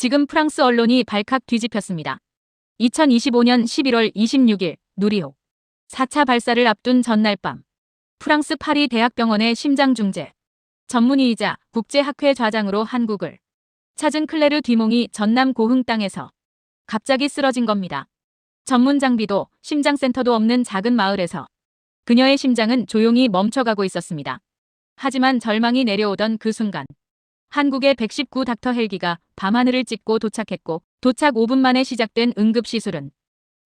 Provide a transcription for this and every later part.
지금 프랑스 언론이 발칵 뒤집혔습니다. 2025년 11월 26일 누리호 4차 발사를 앞둔 전날 밤 프랑스 파리 대학병원의 심장중재 전문의이자 국제학회 좌장으로 한국을 찾은 클레르 뒤몽이 전남 고흥 땅에서 갑자기 쓰러진 겁니다. 전문 장비도 심장센터도 없는 작은 마을에서 그녀의 심장은 조용히 멈춰가고 있었습니다. 하지만 절망이 내려오던 그 순간 한국의 119 닥터 헬기가 밤하늘을 찍고 도착했고 도착 5분 만에 시작된 응급시술은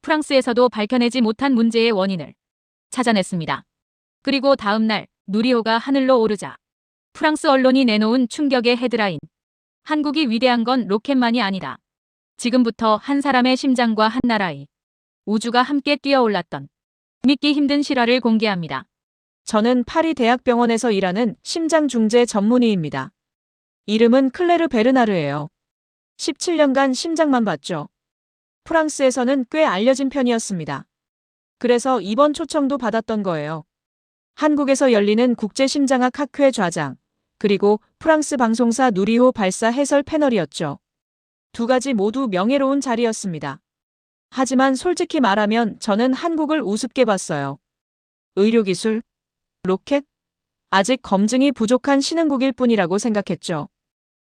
프랑스에서도 밝혀내지 못한 문제의 원인을 찾아냈습니다. 그리고 다음 날 누리호가 하늘로 오르자 프랑스 언론이 내놓은 충격의 헤드라인. 한국이 위대한 건 로켓만이 아니다. 지금부터 한 사람의 심장과 한 나라의 우주가 함께 뛰어올랐던 믿기 힘든 실화를 공개합니다. 저는 파리 대학병원에서 일하는 심장중재 전문의입니다. 이름은 클레르 베르나르예요. 17년간 심장만 봤죠. 프랑스에서는 꽤 알려진 편이었습니다. 그래서 이번 초청도 받았던 거예요. 한국에서 열리는 국제심장학 학회 좌장, 그리고 프랑스 방송사 누리호 발사 해설 패널이었죠. 두 가지 모두 명예로운 자리였습니다. 하지만 솔직히 말하면 저는 한국을 우습게 봤어요. 의료기술, 로켓, 아직 검증이 부족한 신흥국일 뿐이라고 생각했죠.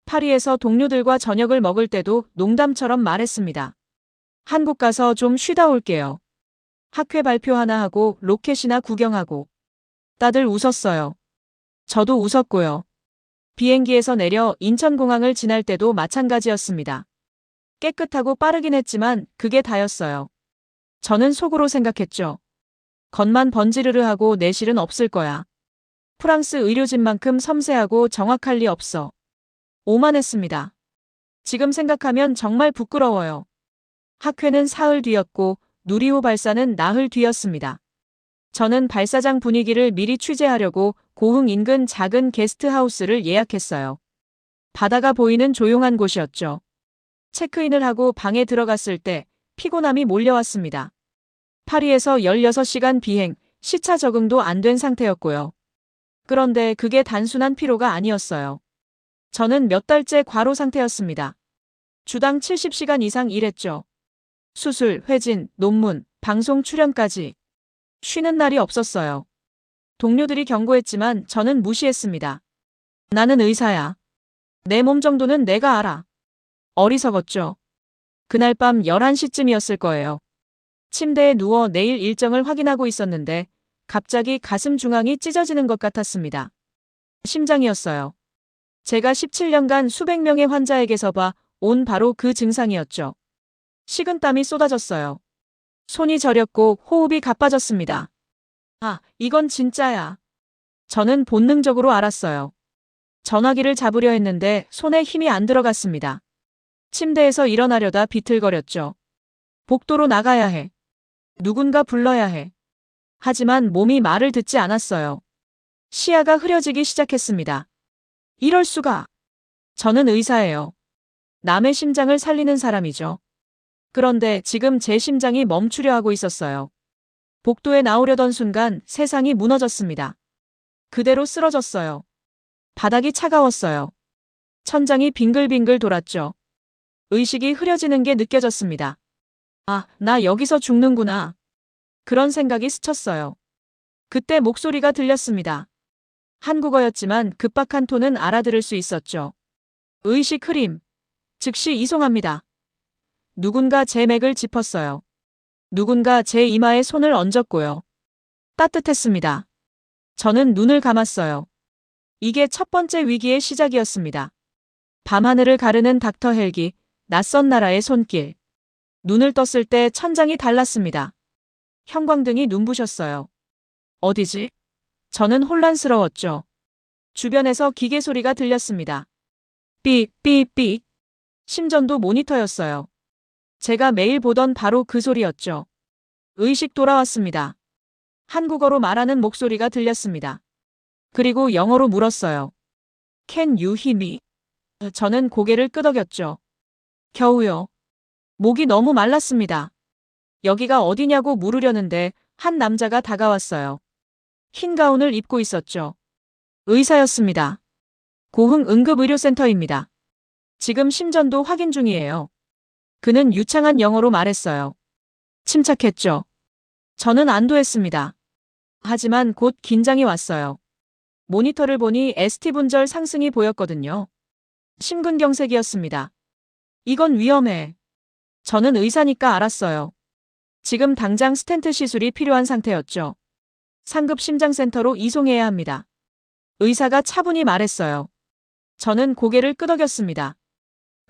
파리에서 동료들과 저녁을 먹을 때도 농담처럼 말했습니다. 한국 가서 좀 쉬다 올게요. 학회 발표 하나 하고 로켓이나 구경하고. 다들 웃었어요. 저도 웃었고요. 비행기에서 내려 인천공항을 지날 때도 마찬가지였습니다. 깨끗하고 빠르긴 했지만 그게 다였어요. 저는 속으로 생각했죠. 겉만 번지르르하고 내실은 없을 거야. 프랑스 의료진만큼 섬세하고 정확할 리 없어. 오만했습니다. 지금 생각하면 정말 부끄러워요. 학회는 사흘 뒤였고 누리호 발사는 나흘 뒤였습니다. 저는 발사장 분위기를 미리 취재하려고 고흥 인근 작은 게스트하우스를 예약했어요. 바다가 보이는 조용한 곳이었죠. 체크인을 하고 방에 들어갔을 때 피곤함이 몰려왔습니다. 파리에서 16시간 비행, 시차 적응도 안 된 상태였고요. 그런데 그게 단순한 피로가 아니었어요. 저는 몇 달째 과로 상태였습니다. 주당 70시간 이상 일했죠. 수술, 회진, 논문, 방송 출연까지. 쉬는 날이 없었어요. 동료들이 경고했지만 저는 무시했습니다. 나는 의사야. 내 몸 정도는 내가 알아. 어리석었죠. 그날 밤 11시쯤이었을 거예요. 침대에 누워 내일 일정을 확인하고 있었는데 갑자기 가슴 중앙이 찢어지는 것 같았습니다. 심장이었어요. 제가 17년간 수백 명의 환자에게서 온 바로 그 증상이었죠. 식은땀이 쏟아졌어요. 손이 저렸고 호흡이 가빠졌습니다. 아, 이건 진짜야. 저는 본능적으로 알았어요. 전화기를 잡으려 했는데 손에 힘이 안 들어갔습니다. 침대에서 일어나려다 비틀거렸죠. 복도로 나가야 해. 누군가 불러야 해. 하지만 몸이 말을 듣지 않았어요. 시야가 흐려지기 시작했습니다. 이럴 수가. 저는 의사예요. 남의 심장을 살리는 사람이죠. 그런데 지금 제 심장이 멈추려 하고 있었어요. 복도에 나오려던 순간 세상이 무너졌습니다. 그대로 쓰러졌어요. 바닥이 차가웠어요. 천장이 빙글빙글 돌았죠. 의식이 흐려지는 게 느껴졌습니다. 아, 나 여기서 죽는구나. 그런 생각이 스쳤어요. 그때 목소리가 들렸습니다. 한국어였지만 급박한 톤은 알아들을 수 있었죠. 의식 흐림. 즉시 이송합니다. 누군가 제 맥을 짚었어요. 누군가 제 이마에 손을 얹었고요. 따뜻했습니다. 저는 눈을 감았어요. 이게 첫 번째 위기의 시작이었습니다. 밤하늘을 가르는 닥터 헬기, 낯선 나라의 손길. 눈을 떴을 때 천장이 달랐습니다. 형광등이 눈부셨어요. 어디지? 저는 혼란스러웠죠. 주변에서 기계 소리가 들렸습니다. 삐, 삐, 삐. 심전도 모니터였어요. 제가 매일 보던 바로 그 소리였죠. 의식 돌아왔습니다. 한국어로 말하는 목소리가 들렸습니다. 그리고 영어로 물었어요. Can you hear me? 저는 고개를 끄덕였죠. 겨우요. 목이 너무 말랐습니다. 여기가 어디냐고 물으려는데 한 남자가 다가왔어요. 흰 가운을 입고 있었죠. 의사였습니다. 고흥 응급의료센터입니다. 지금 심전도 확인 중이에요. 그는 유창한 영어로 말했어요. 침착했죠. 저는 안도했습니다. 하지만 곧 긴장이 왔어요. 모니터를 보니 ST 분절 상승이 보였거든요. 심근경색이었습니다. 이건 위험해. 저는 의사니까 알았어요. 지금 당장 스텐트 시술이 필요한 상태였죠. 상급 심장센터로 이송해야 합니다. 의사가 차분히 말했어요. 저는 고개를 끄덕였습니다.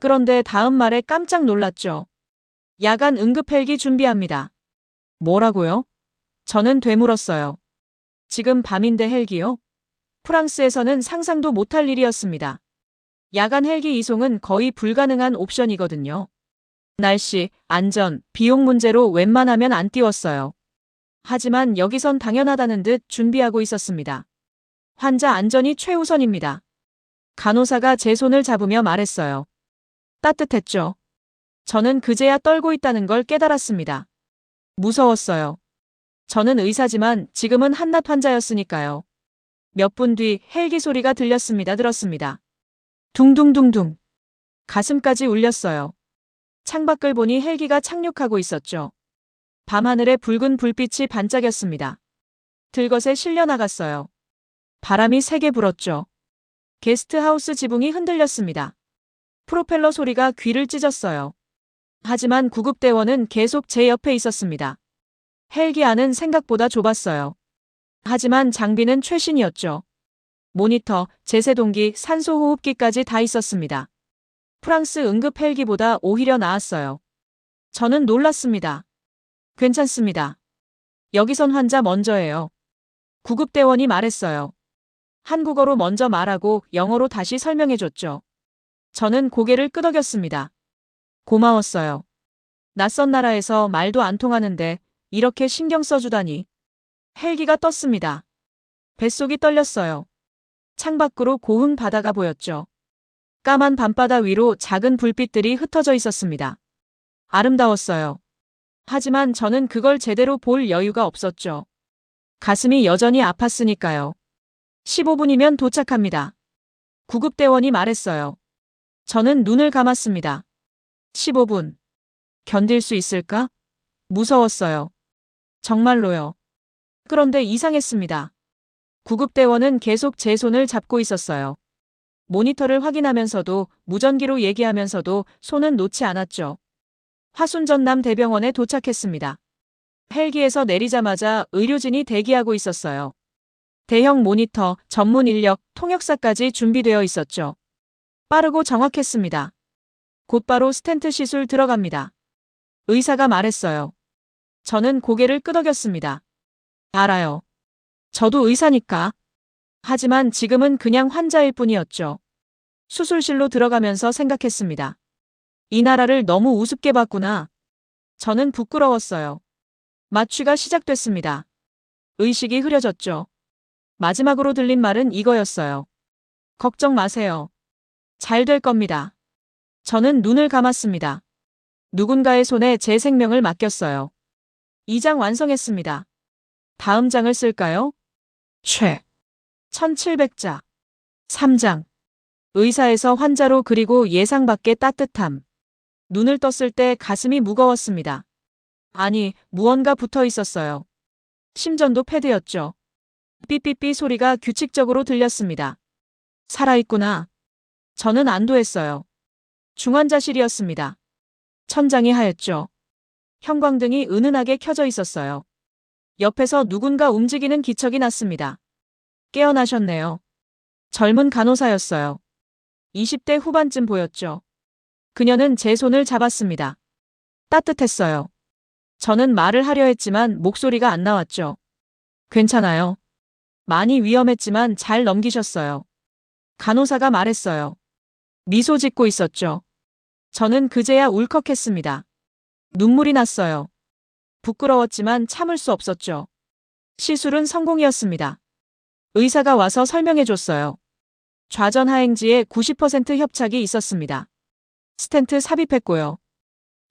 그런데 다음 말에 깜짝 놀랐죠. 야간 응급 헬기 준비합니다. 뭐라고요? 저는 되물었어요. 지금 밤인데 헬기요? 프랑스에서는 상상도 못할 일이었습니다. 야간 헬기 이송은 거의 불가능한 옵션이거든요. 날씨, 안전, 비용 문제로 웬만하면 안 띄웠어요. 하지만 여기선 당연하다는 듯 준비하고 있었습니다. 환자 안전이 최우선입니다. 간호사가 제 손을 잡으며 말했어요. 따뜻했죠. 저는 그제야 떨고 있다는 걸 깨달았습니다. 무서웠어요. 저는 의사지만 지금은 한낱 환자였으니까요. 몇 분 뒤 헬기 소리가 들었습니다. 둥둥둥둥. 가슴까지 울렸어요. 창밖을 보니 헬기가 착륙하고 있었죠. 밤하늘에 붉은 불빛이 반짝였습니다. 들것에 실려 나갔어요. 바람이 세게 불었죠. 게스트하우스 지붕이 흔들렸습니다. 프로펠러 소리가 귀를 찢었어요. 하지만 구급대원은 계속 제 옆에 있었습니다. 헬기 안은 생각보다 좁았어요. 하지만 장비는 최신이었죠. 모니터, 제세동기, 산소호흡기까지 다 있었습니다. 프랑스 응급 헬기보다 오히려 나았어요. 저는 놀랐습니다. 괜찮습니다. 여기선 환자 먼저예요. 구급대원이 말했어요. 한국어로 먼저 말하고 영어로 다시 설명해줬죠. 저는 고개를 끄덕였습니다. 고마웠어요. 낯선 나라에서 말도 안 통하는데 이렇게 신경 써주다니. 헬기가 떴습니다. 뱃속이 떨렸어요. 창밖으로 고흥 바다가 보였죠. 까만 밤바다 위로 작은 불빛들이 흩어져 있었습니다. 아름다웠어요. 하지만 저는 그걸 제대로 볼 여유가 없었죠. 가슴이 여전히 아팠으니까요. 15분이면 도착합니다. 구급대원이 말했어요. 저는 눈을 감았습니다. 15분. 견딜 수 있을까? 무서웠어요. 정말로요. 그런데 이상했습니다. 구급대원은 계속 제 손을 잡고 있었어요. 모니터를 확인하면서도 무전기로 얘기하면서도 손은 놓지 않았죠. 화순전남 대병원에 도착했습니다. 헬기에서 내리자마자 의료진이 대기하고 있었어요. 대형 모니터, 전문 인력, 통역사까지 준비되어 있었죠. 빠르고 정확했습니다. 곧바로 스텐트 시술 들어갑니다. 의사가 말했어요. 저는 고개를 끄덕였습니다. 알아요. 저도 의사니까. 하지만 지금은 그냥 환자일 뿐이었죠. 수술실로 들어가면서 생각했습니다. 이 나라를 너무 우습게 봤구나. 저는 부끄러웠어요. 마취가 시작됐습니다. 의식이 흐려졌죠. 마지막으로 들린 말은 이거였어요. 걱정 마세요. 잘 될 겁니다. 저는 눈을 감았습니다. 누군가의 손에 제 생명을 맡겼어요. 2장 완성했습니다. 다음 장을 쓸까요? 1700자. 3장. 의사에서 환자로 그리고 예상 밖의 따뜻함. 눈을 떴을 때 가슴이 무거웠습니다. 아니, 무언가 붙어 있었어요. 심전도 패드였죠. 삐삐삐 소리가 규칙적으로 들렸습니다. 살아있구나. 저는 안도했어요. 중환자실이었습니다. 천장이 하였죠. 형광등이 은은하게 켜져 있었어요. 옆에서 누군가 움직이는 기척이 났습니다. 깨어나셨네요. 젊은 간호사였어요. 20대 후반쯤 보였죠. 그녀는 제 손을 잡았습니다. 따뜻했어요. 저는 말을 하려 했지만 목소리가 안 나왔죠. 괜찮아요. 많이 위험했지만 잘 넘기셨어요. 간호사가 말했어요. 미소 짓고 있었죠. 저는 그제야 울컥했습니다. 눈물이 났어요. 부끄러웠지만 참을 수 없었죠. 시술은 성공이었습니다. 의사가 와서 설명해줬어요. 좌전 하행지에 90% 협착이 있었습니다. 스텐트 삽입했고요.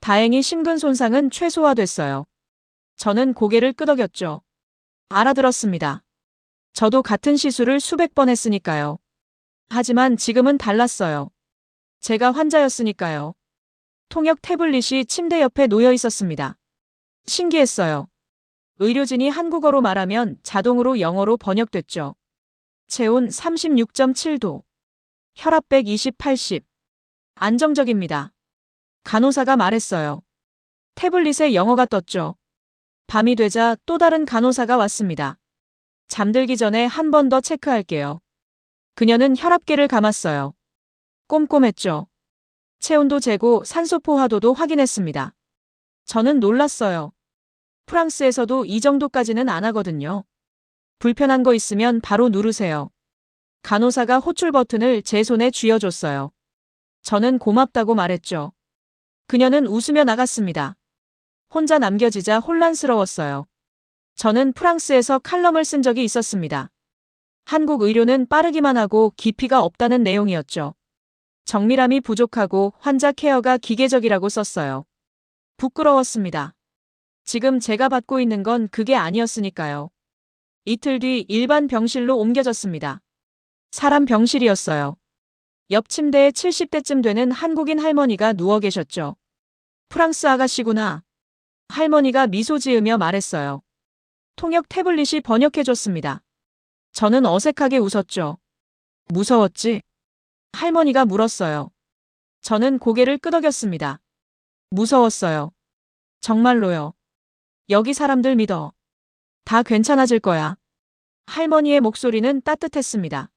다행히 심근 손상은 최소화됐어요. 저는 고개를 끄덕였죠. 알아들었습니다. 저도 같은 시술을 수백 번 했으니까요. 하지만 지금은 달랐어요. 제가 환자였으니까요. 통역 태블릿이 침대 옆에 놓여 있었습니다. 신기했어요. 의료진이 한국어로 말하면 자동으로 영어로 번역됐죠. 체온 36.7도. 혈압 120, 80. 안정적입니다. 간호사가 말했어요. 태블릿에 영어가 떴죠. 밤이 되자 또 다른 간호사가 왔습니다. 잠들기 전에 한 번 더 체크할게요. 그녀는 혈압계를 감았어요. 꼼꼼했죠. 체온도 재고 산소 포화도도 확인했습니다. 저는 놀랐어요. 프랑스에서도 이 정도까지는 안 하거든요. 불편한 거 있으면 바로 누르세요. 간호사가 호출 버튼을 제 손에 쥐어줬어요. 저는 고맙다고 말했죠. 그녀는 웃으며 나갔습니다. 혼자 남겨지자 혼란스러웠어요. 저는 프랑스에서 칼럼을 쓴 적이 있었습니다. 한국 의료는 빠르기만 하고 깊이가 없다는 내용이었죠. 정밀함이 부족하고 환자 케어가 기계적이라고 썼어요. 부끄러웠습니다. 지금 제가 받고 있는 건 그게 아니었으니까요. 이틀 뒤 일반 병실로 옮겨졌습니다. 사람 병실이었어요. 옆 침대에 70대쯤 되는 한국인 할머니가 누워 계셨죠. 프랑스 아가씨구나. 할머니가 미소 지으며 말했어요. 통역 태블릿이 번역해줬습니다. 저는 어색하게 웃었죠. 무서웠지? 할머니가 물었어요. 저는 고개를 끄덕였습니다. 무서웠어요. 정말로요. 여기 사람들 믿어. 다 괜찮아질 거야. 할머니의 목소리는 따뜻했습니다.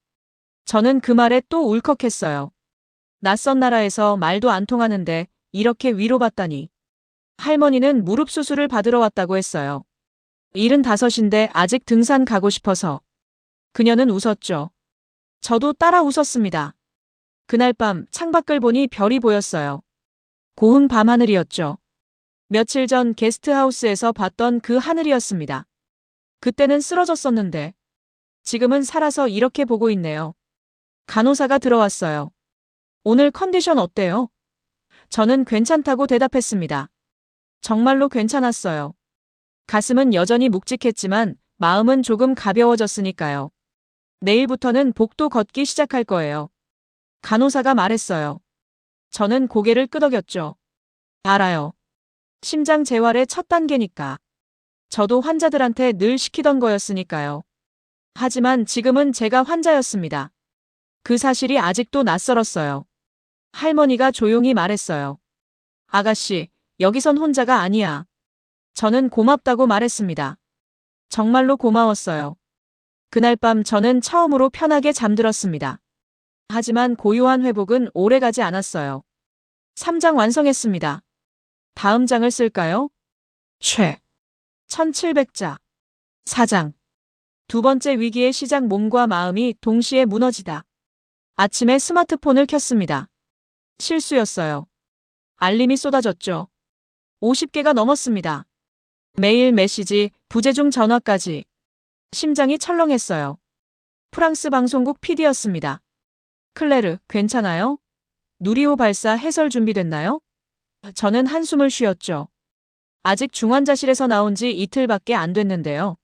저는 그 말에 또 울컥했어요. 낯선 나라에서 말도 안 통하는데 이렇게 위로받다니. 할머니는 무릎 수술을 받으러 왔다고 했어요. 75인데 아직 등산 가고 싶어서. 그녀는 웃었죠. 저도 따라 웃었습니다. 그날 밤 창밖을 보니 별이 보였어요. 고운 밤하늘이었죠. 며칠 전 게스트하우스에서 봤던 그 하늘이었습니다. 그때는 쓰러졌었는데 지금은 살아서 이렇게 보고 있네요. 간호사가 들어왔어요. 오늘 컨디션 어때요? 저는 괜찮다고 대답했습니다. 정말로 괜찮았어요. 가슴은 여전히 묵직했지만 마음은 조금 가벼워졌으니까요. 내일부터는 복도 걷기 시작할 거예요. 간호사가 말했어요. 저는 고개를 끄덕였죠. 알아요. 심장 재활의 첫 단계니까. 저도 환자들한테 늘 시키던 거였으니까요. 하지만 지금은 제가 환자였습니다. 그 사실이 아직도 낯설었어요. 할머니가 조용히 말했어요. 아가씨, 여기선 혼자가 아니야. 저는 고맙다고 말했습니다. 정말로 고마웠어요. 그날 밤 저는 처음으로 편하게 잠들었습니다. 하지만 고요한 회복은 오래가지 않았어요. 3장 완성했습니다. 다음 장을 쓸까요? 1700자. 4장. 두 번째 위기의 시작 몸과 마음이 동시에 무너지다. 아침에 스마트폰을 켰습니다. 실수였어요. 알림이 쏟아졌죠. 50개가 넘었습니다. 메일, 메시지, 부재중 전화까지. 심장이 철렁했어요. 프랑스 방송국 PD였습니다. 클레르, 괜찮아요? 누리호 발사 해설 준비됐나요? 저는 한숨을 쉬었죠. 아직 중환자실에서 나온 지 이틀밖에 안 됐는데요.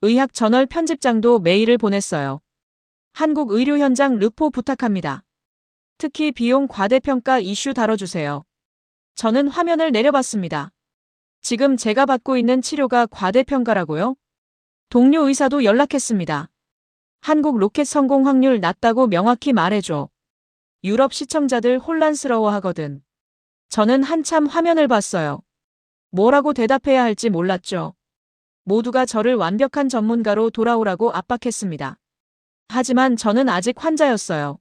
의학 저널 편집장도 메일을 보냈어요. 한국 의료 현장 르포 부탁합니다. 특히 비용 과대평가 이슈 다뤄주세요. 저는 화면을 내려봤습니다. 지금 제가 받고 있는 치료가 과대평가라고요? 동료 의사도 연락했습니다. 한국 로켓 성공 확률 낮다고 명확히 말해줘. 유럽 시청자들 혼란스러워하거든. 저는 한참 화면을 봤어요. 뭐라고 대답해야 할지 몰랐죠. 모두가 저를 완벽한 전문가로 돌아오라고 압박했습니다. 하지만 저는 아직 환자였어요.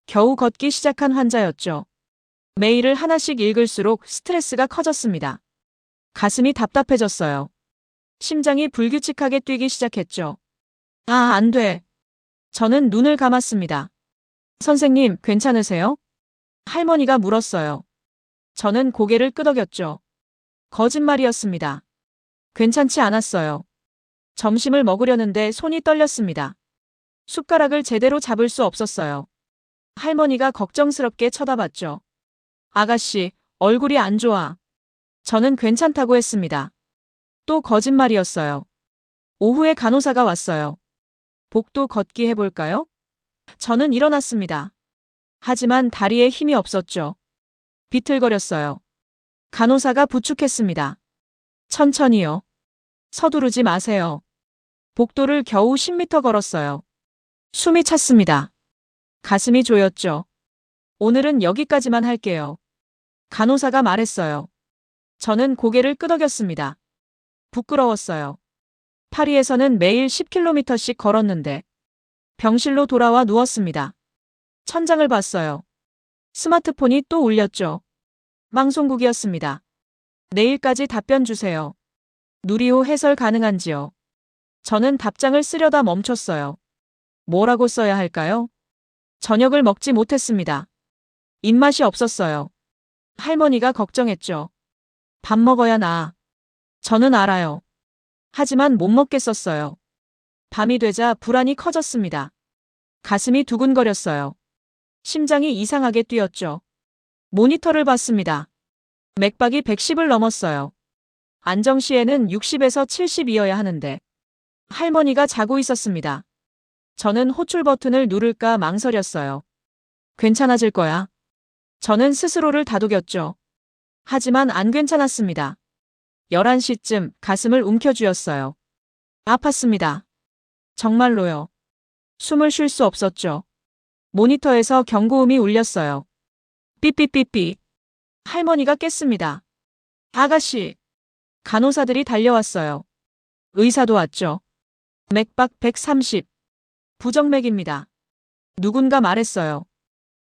겨우 걷기 시작한 환자였죠. 메일을 하나씩 읽을수록 스트레스가 커졌습니다. 가슴이 답답해졌어요. 심장이 불규칙하게 뛰기 시작했죠. 아, 안 돼. 저는 눈을 감았습니다. 선생님, 괜찮으세요? 할머니가 물었어요. 저는 고개를 끄덕였죠. 거짓말이었습니다. 괜찮지 않았어요. 점심을 먹으려는데 손이 떨렸습니다. 숟가락을 제대로 잡을 수 없었어요. 할머니가 걱정스럽게 쳐다봤죠. 아가씨, 얼굴이 안 좋아. 저는 괜찮다고 했습니다. 또 거짓말이었어요. 오후에 간호사가 왔어요. 복도 걷기 해볼까요? 저는 일어났습니다. 하지만 다리에 힘이 없었죠. 비틀거렸어요. 간호사가 부축했습니다. 천천히요. 서두르지 마세요. 복도를 겨우 10m 걸었어요. 숨이 찼습니다. 가슴이 조였죠. 오늘은 여기까지만 할게요. 간호사가 말했어요. 저는 고개를 끄덕였습니다. 부끄러웠어요. 파리에서는 매일 10km씩 걸었는데 병실로 돌아와 누웠습니다. 천장을 봤어요. 스마트폰이 또 울렸죠. 방송국이었습니다. 내일까지 답변 주세요. 누리호 해설 가능한지요? 저는 답장을 쓰려다 멈췄어요. 뭐라고 써야 할까요? 저녁을 먹지 못했습니다. 입맛이 없었어요. 할머니가 걱정했죠. 밥 먹어야 나. 저는 알아요. 하지만 못 먹겠었어요. 밤이 되자 불안이 커졌습니다. 가슴이 두근거렸어요. 심장이 이상하게 뛰었죠. 모니터를 봤습니다. 맥박이 110을 넘었어요. 안정시에는 60에서 70이어야 하는데 할머니가 자고 있었습니다. 저는 호출 버튼을 누를까 망설였어요. 괜찮아질 거야. 저는 스스로를 다독였죠. 하지만 안 괜찮았습니다. 11시쯤 가슴을 움켜쥐었어요. 아팠습니다. 정말로요. 숨을 쉴 수 없었죠. 모니터에서 경고음이 울렸어요. 삐삐삐삐. 할머니가 깼습니다. 아가씨. 간호사들이 달려왔어요. 의사도 왔죠. 맥박 130. 부정맥입니다. 누군가 말했어요.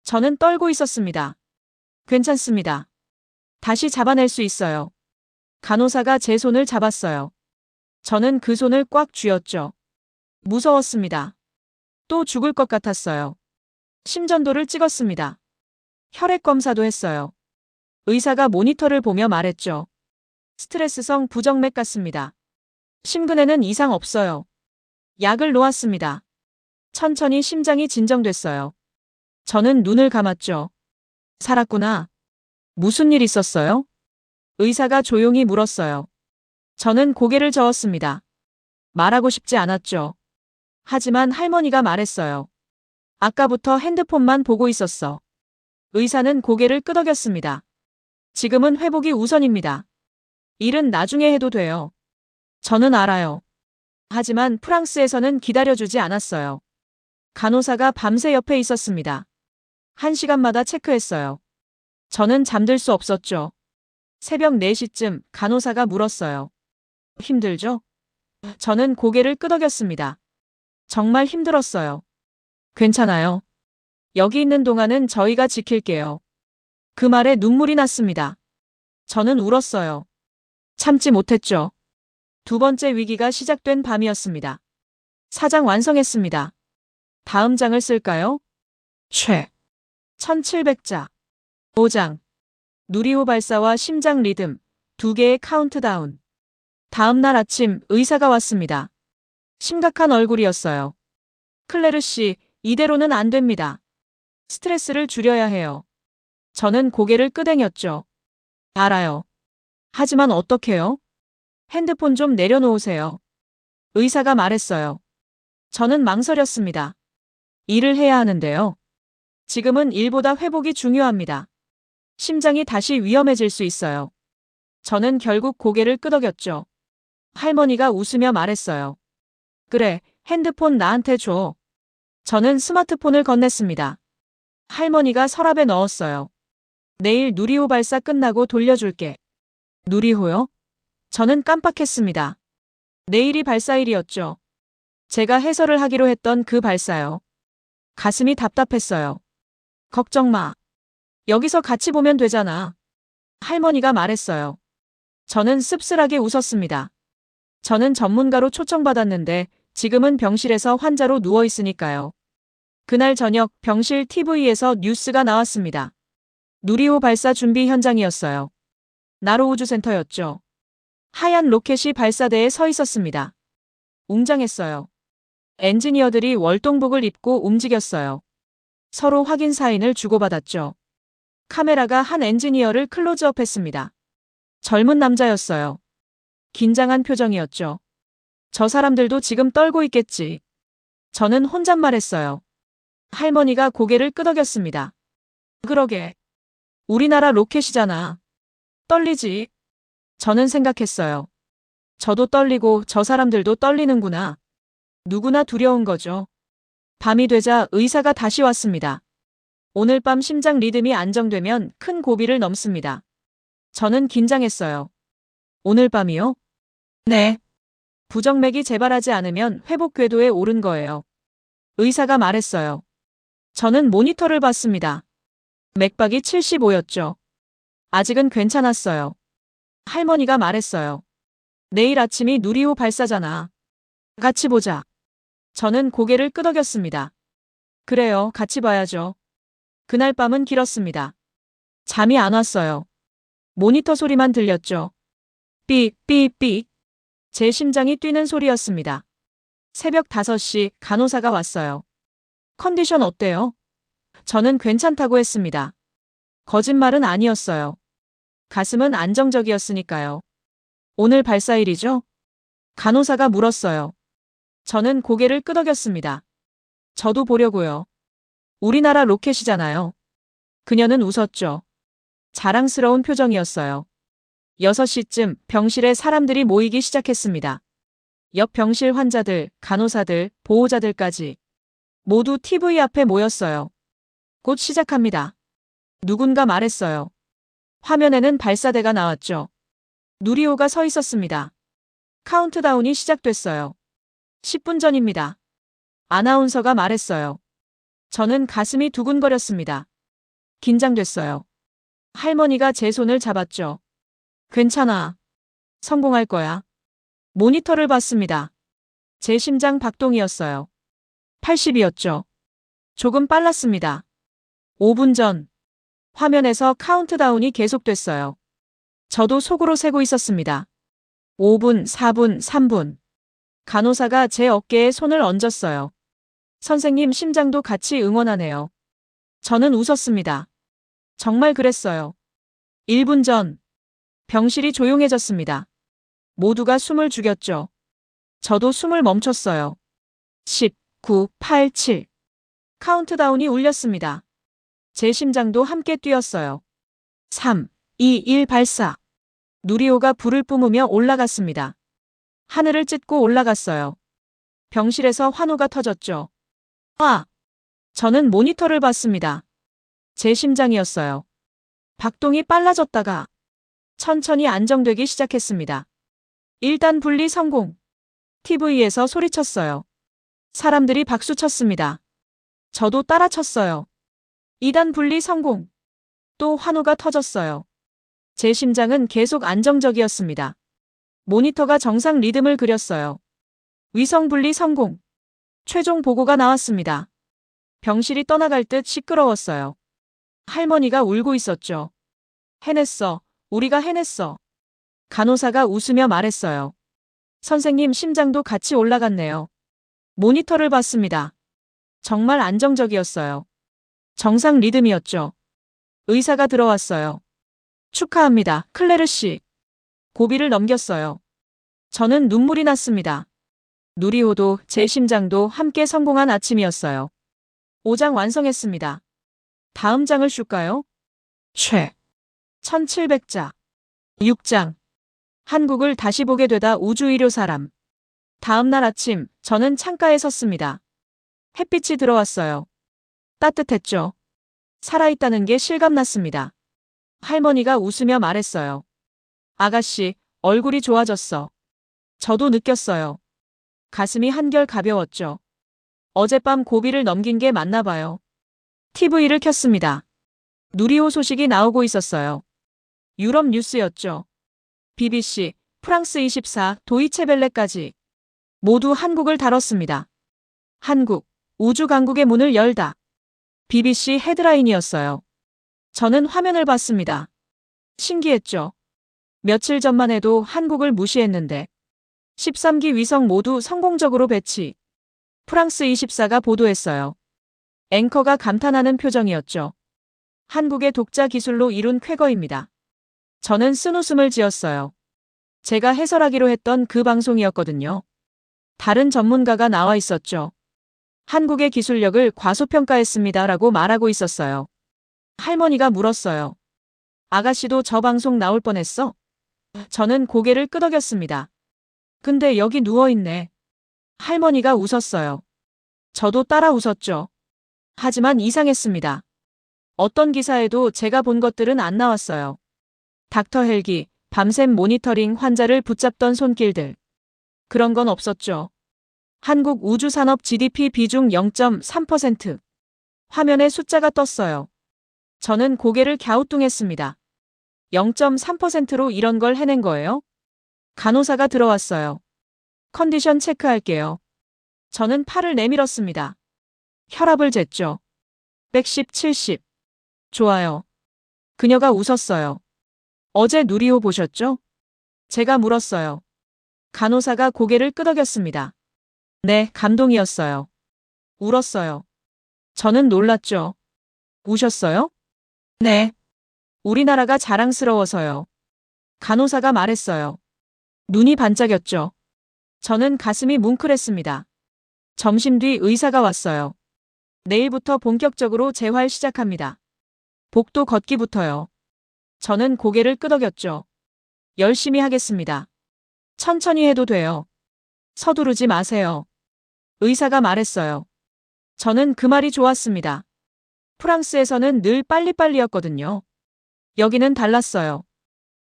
저는 떨고 있었습니다. 괜찮습니다. 다시 잡아낼 수 있어요. 간호사가 제 손을 잡았어요. 저는 그 손을 꽉 쥐었죠. 무서웠습니다. 또 죽을 것 같았어요. 심전도를 찍었습니다. 혈액 검사도 했어요. 의사가 모니터를 보며 말했죠. 스트레스성 부정맥 같습니다. 심근에는 이상 없어요. 약을 놓았습니다. 천천히 심장이 진정됐어요. 저는 눈을 감았죠. 살았구나. 무슨 일 있었어요? 의사가 조용히 물었어요. 저는 고개를 저었습니다. 말하고 싶지 않았죠. 하지만 할머니가 말했어요. 아까부터 핸드폰만 보고 있었어. 의사는 고개를 끄덕였습니다. 지금은 회복이 우선입니다. 일은 나중에 해도 돼요. 저는 알아요. 하지만 프랑스에서는 기다려주지 않았어요. 간호사가 밤새 옆에 있었습니다. 1시간마다 체크했어요. 저는 잠들 수 없었죠. 새벽 4시쯤 간호사가 물었어요. 힘들죠? 저는 고개를 끄덕였습니다. 정말 힘들었어요. 괜찮아요. 여기 있는 동안은 저희가 지킬게요. 그 말에 눈물이 났습니다. 저는 울었어요. 참지 못했죠. 두 번째 위기가 시작된 밤이었습니다. 사장 완성했습니다. 다음 장을 쓸까요? 1700자. 5장. 누리호 발사와 심장 리듬, 2개의 카운트다운. 다음 날 아침 의사가 왔습니다. 심각한 얼굴이었어요. 클레르 씨, 이대로는 안 됩니다. 스트레스를 줄여야 해요. 저는 고개를 끄덕였죠. 알아요. 하지만 어떡해요? 핸드폰 좀 내려놓으세요. 의사가 말했어요. 저는 망설였습니다. 일을 해야 하는데요. 지금은 일보다 회복이 중요합니다. 심장이 다시 위험해질 수 있어요. 저는 결국 고개를 끄덕였죠. 할머니가 웃으며 말했어요. 그래, 핸드폰 나한테 줘. 저는 스마트폰을 건넸습니다. 할머니가 서랍에 넣었어요. 내일 누리호 발사 끝나고 돌려줄게. 누리호요? 저는 깜빡했습니다. 내일이 발사일이었죠. 제가 해설을 하기로 했던 그 발사요. 가슴이 답답했어요. 걱정 마. 여기서 같이 보면 되잖아. 할머니가 말했어요. 저는 씁쓸하게 웃었습니다. 저는 전문가로 초청받았는데 지금은 병실에서 환자로 누워 있으니까요. 그날 저녁 병실 TV에서 뉴스가 나왔습니다. 누리호 발사 준비 현장이었어요. 나로 우주센터였죠. 하얀 로켓이 발사대에 서 있었습니다. 웅장했어요. 엔지니어들이 월동복을 입고 움직였어요. 서로 확인 사인을 주고받았죠. 카메라가 한 엔지니어를 클로즈업했습니다. 젊은 남자였어요. 긴장한 표정이었죠. 저 사람들도 지금 떨고 있겠지. 저는 혼잣말했어요. 할머니가 고개를 끄덕였습니다. 그러게. 우리나라 로켓이잖아. 떨리지? 저는 생각했어요. 저도 떨리고 저 사람들도 떨리는구나. 누구나 두려운 거죠. 밤이 되자 의사가 다시 왔습니다. 오늘 밤 심장 리듬이 안정되면 큰 고비를 넘습니다. 저는 긴장했어요. 오늘 밤이요? 네. 부정맥이 재발하지 않으면 회복 궤도에 오른 거예요. 의사가 말했어요. 저는 모니터를 봤습니다. 맥박이 75였죠. 아직은 괜찮았어요. 할머니가 말했어요. 내일 아침이 누리호 발사잖아. 같이 보자. 저는 고개를 끄덕였습니다. 그래요, 같이 봐야죠. 그날 밤은 길었습니다. 잠이 안 왔어요. 모니터 소리만 들렸죠. 삐, 삐, 삐. 제 심장이 뛰는 소리였습니다. 새벽 5시 간호사가 왔어요. 컨디션 어때요? 저는 괜찮다고 했습니다. 거짓말은 아니었어요. 가슴은 안정적이었으니까요. 오늘 발사일이죠? 간호사가 물었어요. 저는 고개를 끄덕였습니다. 저도 보려고요. 우리나라 로켓이잖아요. 그녀는 웃었죠. 자랑스러운 표정이었어요. 6시쯤 병실에 사람들이 모이기 시작했습니다. 옆 병실 환자들, 간호사들, 보호자들까지 모두 TV 앞에 모였어요. 곧 시작합니다. 누군가 말했어요. 화면에는 발사대가 나왔죠. 누리호가 서 있었습니다. 카운트다운이 시작됐어요. 10분 전입니다. 아나운서가 말했어요. 저는 가슴이 두근거렸습니다. 긴장됐어요. 할머니가 제 손을 잡았죠. 괜찮아. 성공할 거야. 모니터를 봤습니다. 제 심장 박동이었어요. 80이었죠. 조금 빨랐습니다. 5분 전. 화면에서 카운트다운이 계속됐어요. 저도 속으로 세고 있었습니다. 5분, 4분, 3분. 간호사가 제 어깨에 손을 얹었어요. 선생님 심장도 같이 응원하네요. 저는 웃었습니다. 정말 그랬어요. 1분 전. 병실이 조용해졌습니다. 모두가 숨을 죽였죠. 저도 숨을 멈췄어요. 10, 9, 8, 7. 카운트다운이 울렸습니다. 제 심장도 함께 뛰었어요. 3, 2, 1 발사. 누리호가 불을 뿜으며 올라갔습니다. 하늘을 찢고 올라갔어요. 병실에서 환호가 터졌죠. 아! 저는 모니터를 봤습니다. 제 심장이었어요. 박동이 빨라졌다가 천천히 안정되기 시작했습니다. 1단 분리 성공. TV에서 소리쳤어요. 사람들이 박수 쳤습니다. 저도 따라 쳤어요. 2단 분리 성공. 또 환호가 터졌어요. 제 심장은 계속 안정적이었습니다. 모니터가 정상 리듬을 그렸어요. 위성 분리 성공. 최종 보고가 나왔습니다. 병실이 떠나갈 듯 시끄러웠어요. 할머니가 울고 있었죠. 해냈어. 우리가 해냈어. 간호사가 웃으며 말했어요. 선생님 심장도 같이 올라갔네요. 모니터를 봤습니다. 정말 안정적이었어요. 정상 리듬이었죠. 의사가 들어왔어요. 축하합니다, 클레르 씨. 고비를 넘겼어요. 저는 눈물이 났습니다. 누리호도 제 심장도 함께 성공한 아침이었어요. 5장 완성했습니다. 다음 장을 쉴까요? 1700자. 6장. 한국을 다시 보게 되다 우주의료 사람. 다음 날 아침, 저는 창가에 섰습니다. 햇빛이 들어왔어요. 따뜻했죠. 살아있다는 게 실감났습니다. 할머니가 웃으며 말했어요. 아가씨, 얼굴이 좋아졌어. 저도 느꼈어요. 가슴이 한결 가벼웠죠. 어젯밤 고비를 넘긴 게 맞나 봐요. TV를 켰습니다. 누리호 소식이 나오고 있었어요. 유럽 뉴스였죠. BBC, 프랑스 24, 도이체벨레까지 모두 한국을 다뤘습니다. 한국, 우주 강국의 문을 열다. BBC 헤드라인이었어요. 저는 화면을 봤습니다. 신기했죠. 며칠 전만 해도 한국을 무시했는데 13기 위성 모두 성공적으로 배치. 프랑스 24가 보도했어요. 앵커가 감탄하는 표정이었죠. 한국의 독자 기술로 이룬 쾌거입니다. 저는 쓴웃음을 지었어요. 제가 해설하기로 했던 그 방송이었거든요. 다른 전문가가 나와 있었죠. 한국의 기술력을 과소평가했습니다라고 말하고 있었어요. 할머니가 물었어요. 아가씨도 저 방송 나올 뻔했어? 저는 고개를 끄덕였습니다. 근데 여기 누워있네. 할머니가 웃었어요. 저도 따라 웃었죠. 하지만 이상했습니다. 어떤 기사에도 제가 본 것들은 안 나왔어요. 닥터 헬기, 밤샘 모니터링 환자를 붙잡던 손길들. 그런 건 없었죠. 한국 우주산업 GDP 비중 0.3%. 화면에 숫자가 떴어요. 저는 고개를 갸우뚱했습니다. 0.3%로 이런 걸 해낸 거예요? 간호사가 들어왔어요. 컨디션 체크할게요. 저는 팔을 내밀었습니다. 혈압을 쟀죠. 110, 70. 좋아요. 그녀가 웃었어요. 어제 누리호 보셨죠? 제가 물었어요. 간호사가 고개를 끄덕였습니다. 네, 감동이었어요. 울었어요. 저는 놀랐죠. 우셨어요? 네. 우리나라가 자랑스러워서요. 간호사가 말했어요. 눈이 반짝였죠. 저는 가슴이 뭉클했습니다. 점심 뒤 의사가 왔어요. 내일부터 본격적으로 재활 시작합니다. 복도 걷기부터요. 저는 고개를 끄덕였죠. 열심히 하겠습니다. 천천히 해도 돼요. 서두르지 마세요. 의사가 말했어요. 저는 그 말이 좋았습니다. 프랑스에서는 늘 빨리빨리였거든요. 여기는 달랐어요.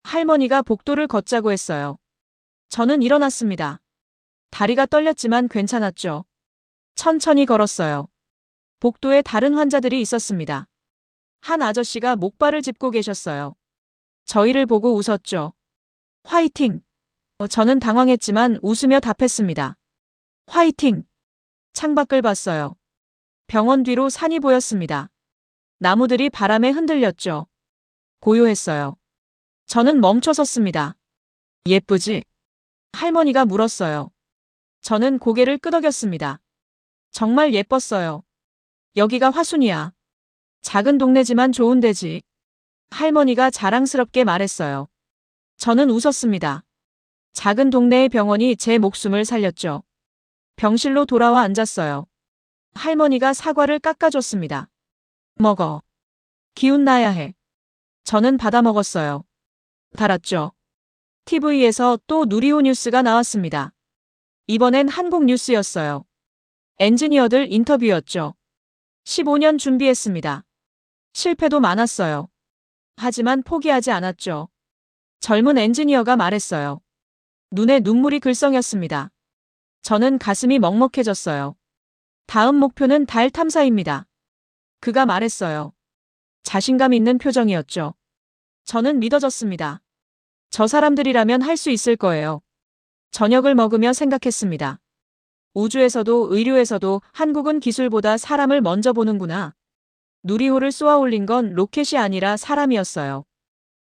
할머니가 복도를 걷자고 했어요. 저는 일어났습니다. 다리가 떨렸지만 괜찮았죠. 천천히 걸었어요. 복도에 다른 환자들이 있었습니다. 한 아저씨가 목발을 짚고 계셨어요. 저희를 보고 웃었죠. 화이팅! 저는 당황했지만 웃으며 답했습니다. 화이팅! 창밖을 봤어요. 병원 뒤로 산이 보였습니다. 나무들이 바람에 흔들렸죠. 고요했어요. 저는 멈춰 섰습니다. 예쁘지? 할머니가 물었어요. 저는 고개를 끄덕였습니다. 정말 예뻤어요. 여기가 화순이야. 작은 동네지만 좋은 데지. 할머니가 자랑스럽게 말했어요. 저는 웃었습니다. 작은 동네의 병원이 제 목숨을 살렸죠. 병실로 돌아와 앉았어요. 할머니가 사과를 깎아줬습니다. 먹어. 기운 나야 해. 저는 받아 먹었어요. 달았죠. TV에서 또 누리호 뉴스가 나왔습니다. 이번엔 한국 뉴스였어요. 엔지니어들 인터뷰였죠. 15년 준비했습니다. 실패도 많았어요. 하지만 포기하지 않았죠. 젊은 엔지니어가 말했어요. 눈에 눈물이 글썽였습니다. 저는 가슴이 먹먹해졌어요. 다음 목표는 달 탐사입니다. 그가 말했어요. 자신감 있는 표정이었죠. 저는 믿어졌습니다. 저 사람들이라면 할 수 있을 거예요. 저녁을 먹으며 생각했습니다. 우주에서도 의료에서도 한국은 기술보다 사람을 먼저 보는구나. 누리호를 쏘아 올린 건 로켓이 아니라 사람이었어요.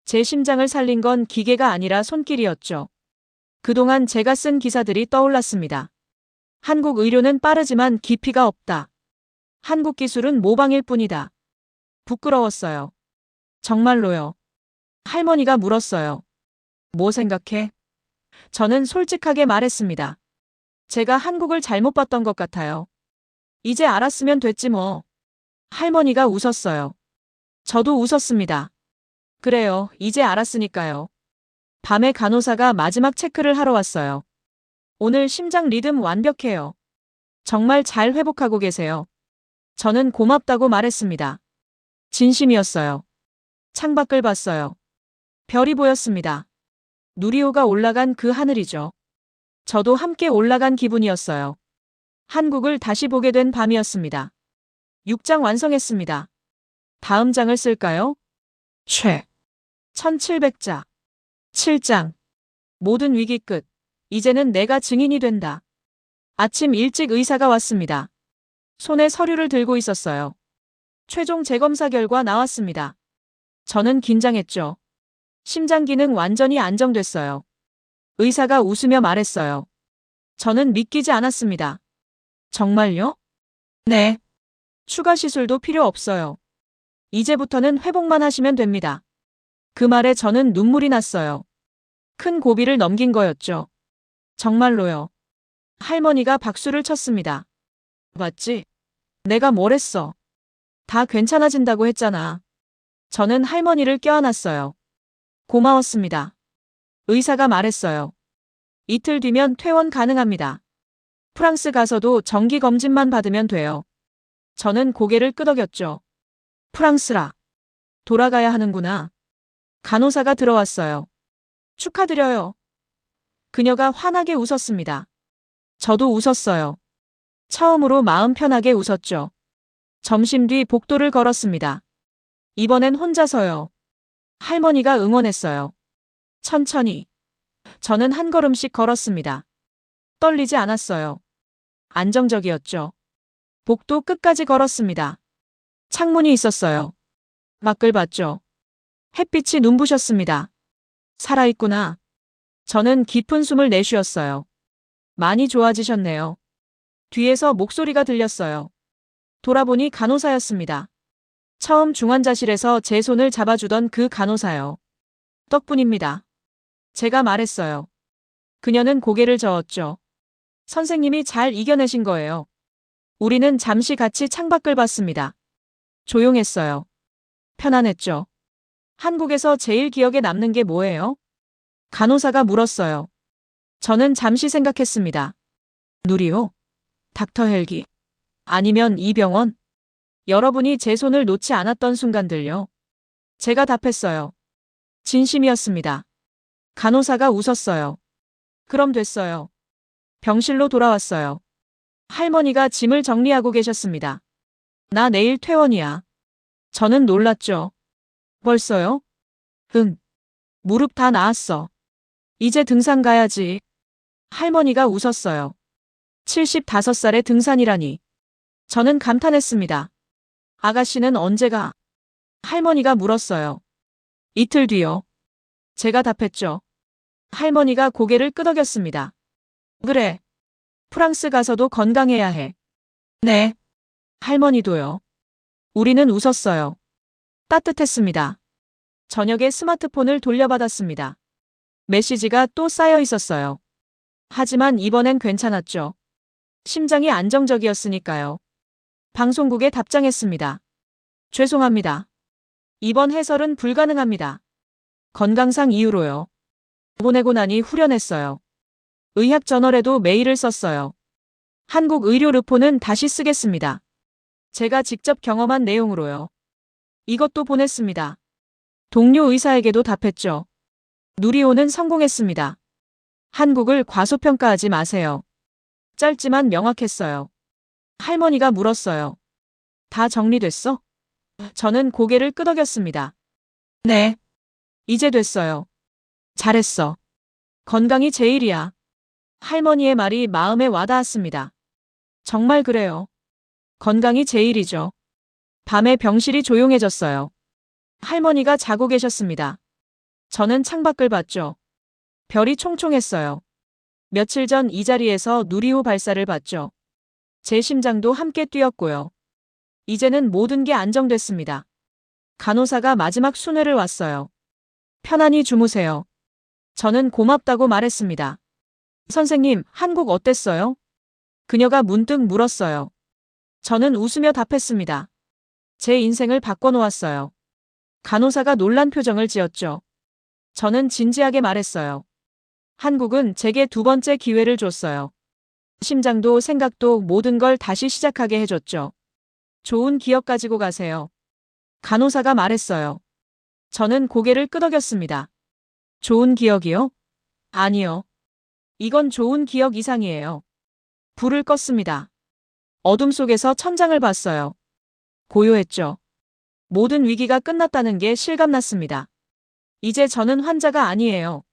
제 심장을 살린 건 기계가 아니라 손길이었죠. 그동안 제가 쓴 기사들이 떠올랐습니다. 한국 의료는 빠르지만 깊이가 없다. 한국 기술은 모방일 뿐이다. 부끄러웠어요. 정말로요. 할머니가 물었어요. 뭐 생각해? 저는 솔직하게 말했습니다. 제가 한국을 잘못 봤던 것 같아요. 이제 알았으면 됐지 뭐. 할머니가 웃었어요. 저도 웃었습니다. 그래요, 이제 알았으니까요. 밤에 간호사가 마지막 체크를 하러 왔어요. 오늘 심장 리듬 완벽해요. 정말 잘 회복하고 계세요. 저는 고맙다고 말했습니다. 진심이었어요. 창밖을 봤어요. 별이 보였습니다. 누리호가 올라간 그 하늘이죠. 저도 함께 올라간 기분이었어요. 한국을 다시 보게 된 밤이었습니다. 6장 완성했습니다. 다음 장을 쓸까요? 1700자. 7장. 모든 위기 끝. 이제는 내가 증인이 된다. 아침 일찍 의사가 왔습니다. 손에 서류를 들고 있었어요. 최종 재검사 결과 나왔습니다. 저는 긴장했죠. 심장 기능 완전히 안정됐어요. 의사가 웃으며 말했어요. 저는 믿기지 않았습니다. 정말요? 네. 추가 시술도 필요 없어요. 이제부터는 회복만 하시면 됩니다. 그 말에 저는 눈물이 났어요. 큰 고비를 넘긴 거였죠. 정말로요. 할머니가 박수를 쳤습니다. 봤지? 내가 뭘 했어. 다 괜찮아진다고 했잖아. 저는 할머니를 껴안았어요. 고마웠습니다. 의사가 말했어요. 이틀 뒤면 퇴원 가능합니다. 프랑스 가서도 정기 검진만 받으면 돼요. 저는 고개를 끄덕였죠. 프랑스라. 돌아가야 하는구나. 간호사가 들어왔어요. 축하드려요. 그녀가 환하게 웃었습니다. 저도 웃었어요. 처음으로 마음 편하게 웃었죠. 점심 뒤 복도를 걸었습니다. 이번엔 혼자서요. 할머니가 응원했어요. 천천히. 저는 한 걸음씩 걸었습니다. 떨리지 않았어요. 안정적이었죠. 복도 끝까지 걸었습니다. 창문이 있었어요. 밖을 봤죠. 햇빛이 눈부셨습니다. 살아있구나. 저는 깊은 숨을 내쉬었어요. 많이 좋아지셨네요. 뒤에서 목소리가 들렸어요. 돌아보니 간호사였습니다. 처음 중환자실에서 제 손을 잡아주던 그 간호사요. 덕분입니다. 제가 말했어요. 그녀는 고개를 저었죠. 선생님이 잘 이겨내신 거예요. 우리는 잠시 같이 창밖을 봤습니다. 조용했어요. 편안했죠. 한국에서 제일 기억에 남는 게 뭐예요? 간호사가 물었어요. 저는 잠시 생각했습니다. 누리호? 닥터 헬기? 아니면 이 병원? 여러분이 제 손을 놓지 않았던 순간들요. 제가 답했어요. 진심이었습니다. 간호사가 웃었어요. 그럼 됐어요. 병실로 돌아왔어요. 할머니가 짐을 정리하고 계셨습니다. 나 내일 퇴원이야. 저는 놀랐죠. 벌써요? 응. 무릎 다 나았어. 이제 등산 가야지. 할머니가 웃었어요. 75살의 등산이라니. 저는 감탄했습니다. 아가씨는 언제 가? 할머니가 물었어요. 이틀 뒤요. 제가 답했죠. 할머니가 고개를 끄덕였습니다. 그래. 프랑스 가서도 건강해야 해. 네. 할머니도요. 우리는 웃었어요. 따뜻했습니다. 저녁에 스마트폰을 돌려받았습니다. 메시지가 또 쌓여 있었어요. 하지만 이번엔 괜찮았죠. 심장이 안정적이었으니까요. 방송국에 답장했습니다. 죄송합니다. 이번 해설은 불가능합니다. 건강상 이유로요. 보내고 나니 후련했어요. 의학저널에도 메일을 썼어요. 한국의료르포는 다시 쓰겠습니다. 제가 직접 경험한 내용으로요. 이것도 보냈습니다. 동료 의사에게도 답했죠. 누리호는 성공했습니다. 한국을 과소평가하지 마세요. 짧지만 명확했어요. 할머니가 물었어요. 다 정리됐어? 저는 고개를 끄덕였습니다. 네. 이제 됐어요. 잘했어. 건강이 제일이야. 할머니의 말이 마음에 와닿았습니다. 정말 그래요. 건강이 제일이죠. 밤에 병실이 조용해졌어요. 할머니가 자고 계셨습니다. 저는 창밖을 봤죠. 별이 총총했어요. 며칠 전 이 자리에서 누리호 발사를 봤죠. 제 심장도 함께 뛰었고요. 이제는 모든 게 안정됐습니다. 간호사가 마지막 순회를 왔어요. 편안히 주무세요. 저는 고맙다고 말했습니다. 선생님, 한국 어땠어요? 그녀가 문득 물었어요. 저는 웃으며 답했습니다. 제 인생을 바꿔놓았어요. 간호사가 놀란 표정을 지었죠. 저는 진지하게 말했어요. 한국은 제게 두 번째 기회를 줬어요. 심장도 생각도 모든 걸 다시 시작하게 해줬죠. 좋은 기억 가지고 가세요. 간호사가 말했어요. 저는 고개를 끄덕였습니다. 좋은 기억이요? 아니요. 이건 좋은 기억 이상이에요. 불을 껐습니다. 어둠 속에서 천장을 봤어요. 고요했죠. 모든 위기가 끝났다는 게 실감났습니다. 이제 저는 환자가 아니에요.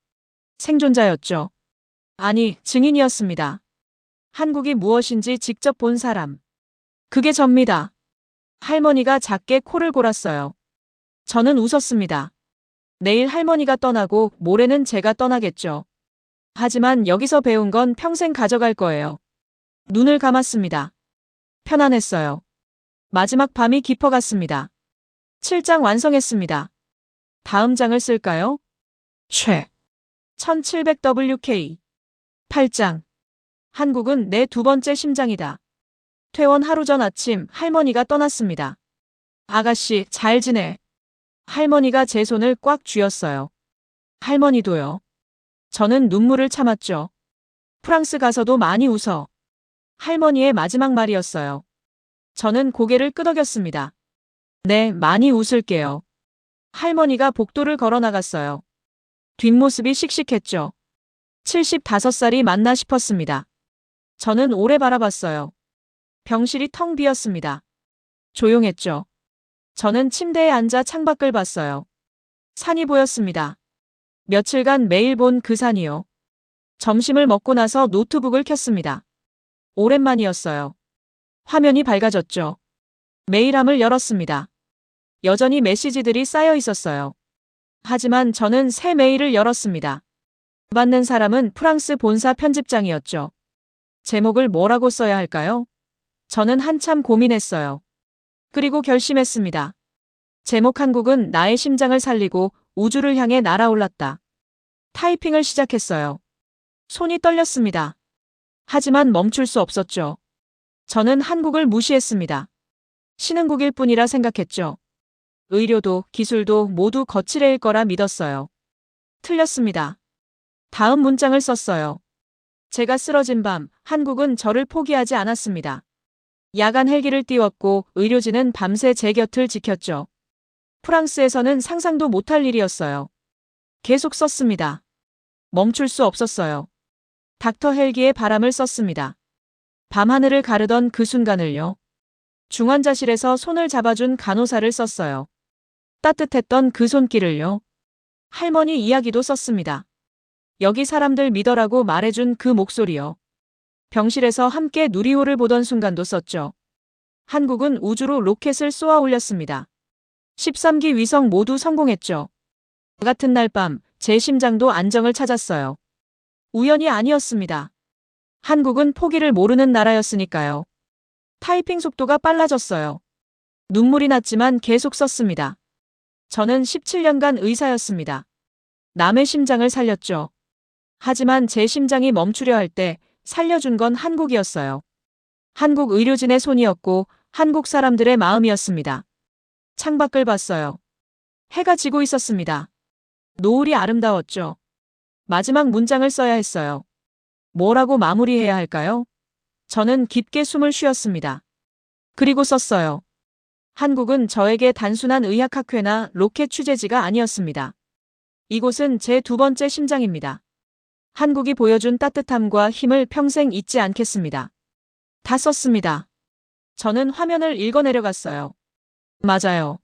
생존자였죠. 아니, 증인이었습니다. 한국이 무엇인지 직접 본 사람. 그게 접니다. 할머니가 작게 코를 골았어요. 저는 웃었습니다. 내일 할머니가 떠나고 모레는 제가 떠나겠죠. 하지만 여기서 배운 건 평생 가져갈 거예요. 눈을 감았습니다. 편안했어요. 마지막 밤이 깊어갔습니다. 7장 완성했습니다. 다음 장을 쓸까요? 1700WK 8장. 한국은 내 두 번째 심장이다. 퇴원 하루 전 아침 할머니가 떠났습니다. 아가씨, 잘 지내. 할머니가 제 손을 꽉 쥐었어요. 할머니도요. 저는 눈물을 참았죠. 프랑스 가서도 많이 웃어. 할머니의 마지막 말이었어요. 저는 고개를 끄덕였습니다. 네, 많이 웃을게요. 할머니가 복도를 걸어 나갔어요. 뒷모습이 씩씩했죠. 75살이 맞나 싶었습니다. 저는 오래 바라봤어요. 병실이 텅 비었습니다. 조용했죠. 저는 침대에 앉아 창밖을 봤어요. 산이 보였습니다. 며칠간 매일 본 그 산이요. 점심을 먹고 나서 노트북을 켰습니다. 오랜만이었어요. 화면이 밝아졌죠. 메일함을 열었습니다. 여전히 메시지들이 쌓여 있었어요. 하지만 저는 새 메일을 열었습니다. 받는 사람은 프랑스 본사 편집장이었죠. 제목을 뭐라고 써야 할까요? 저는 한참 고민했어요. 그리고 결심했습니다. 제목 한국은 나의 심장을 살리고 우주를 향해 날아올랐다. 타이핑을 시작했어요. 손이 떨렸습니다. 하지만 멈출 수 없었죠. 저는 한국을 무시했습니다. 신흥국일 뿐이라 생각했죠. 의료도 기술도 모두 거칠해일 거라 믿었어요. 틀렸습니다. 다음 문장을 썼어요. 제가 쓰러진 밤, 한국은 저를 포기하지 않았습니다. 야간 헬기를 띄웠고 의료진은 밤새 제 곁을 지켰죠. 프랑스에서는 상상도 못할 일이었어요. 계속 썼습니다. 멈출 수 없었어요. 닥터 헬기의 바람을 썼습니다. 밤하늘을 가르던 그 순간을요. 중환자실에서 손을 잡아준 간호사를 썼어요. 따뜻했던 그 손길을요. 할머니 이야기도 썼습니다. 여기 사람들 믿어라고 말해준 그 목소리요. 병실에서 함께 누리호를 보던 순간도 썼죠. 한국은 우주로 로켓을 쏘아 올렸습니다. 13기 위성 모두 성공했죠. 같은 날 밤, 제 심장도 안정을 찾았어요. 우연이 아니었습니다. 한국은 포기를 모르는 나라였으니까요. 타이핑 속도가 빨라졌어요. 눈물이 났지만 계속 썼습니다. 저는 17년간 의사였습니다. 남의 심장을 살렸죠. 하지만 제 심장이 멈추려 할 때 살려준 건 한국이었어요. 한국 의료진의 손이었고 한국 사람들의 마음이었습니다. 창밖을 봤어요. 해가 지고 있었습니다. 노을이 아름다웠죠. 마지막 문장을 써야 했어요. 뭐라고 마무리해야 할까요? 저는 깊게 숨을 쉬었습니다. 그리고 썼어요. 한국은 저에게 단순한 의학학회나 로켓 취재지가 아니었습니다. 이곳은 제 두 번째 심장입니다. 한국이 보여준 따뜻함과 힘을 평생 잊지 않겠습니다. 다 썼습니다. 저는 화면을 읽어내려갔어요. 맞아요.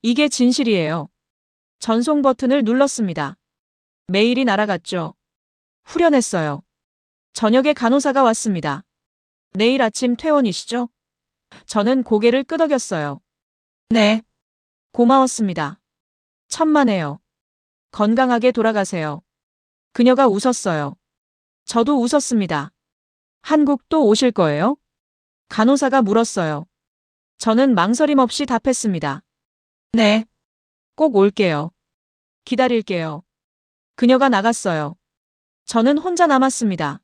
이게 진실이에요. 전송 버튼을 눌렀습니다. 메일이 날아갔죠. 후련했어요. 저녁에 간호사가 왔습니다. 내일 아침 퇴원이시죠? 저는 고개를 끄덕였어요. 네. 고마웠습니다. 천만에요. 건강하게 돌아가세요. 그녀가 웃었어요. 저도 웃었습니다. 한국 또 오실 거예요? 간호사가 물었어요. 저는 망설임 없이 답했습니다. 네. 꼭 올게요. 기다릴게요. 그녀가 나갔어요. 저는 혼자 남았습니다.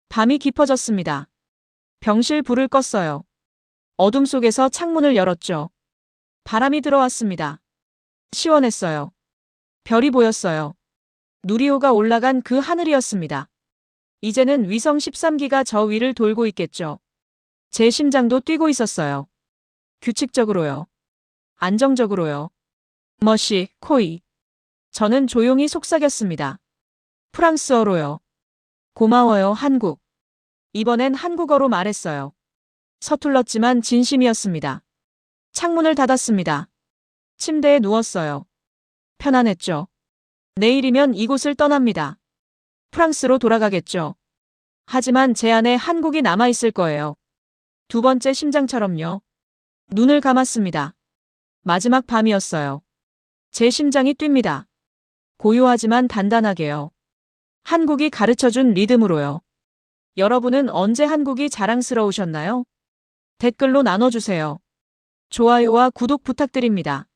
밤이 깊어졌습니다. 병실 불을 껐어요. 어둠 속에서 창문을 열었죠. 바람이 들어왔습니다. 시원했어요. 별이 보였어요. 누리호가 올라간 그 하늘이었습니다. 이제는 위성 13기가 저 위를 돌고 있겠죠. 제 심장도 뛰고 있었어요. 규칙적으로요. 안정적으로요. 머시, 코이. 저는 조용히 속삭였습니다. 프랑스어로요. 고마워요, 한국. 이번엔 한국어로 말했어요. 서툴렀지만 진심이었습니다. 창문을 닫았습니다. 침대에 누웠어요. 편안했죠. 내일이면 이곳을 떠납니다. 프랑스로 돌아가겠죠. 하지만 제 안에 한국이 남아있을 거예요. 두 번째 심장처럼요. 눈을 감았습니다. 마지막 밤이었어요. 제 심장이 뜁니다. 고요하지만 단단하게요. 한국이 가르쳐준 리듬으로요. 여러분은 언제 한국이 자랑스러우셨나요? 댓글로 나눠주세요. 좋아요와 구독 부탁드립니다.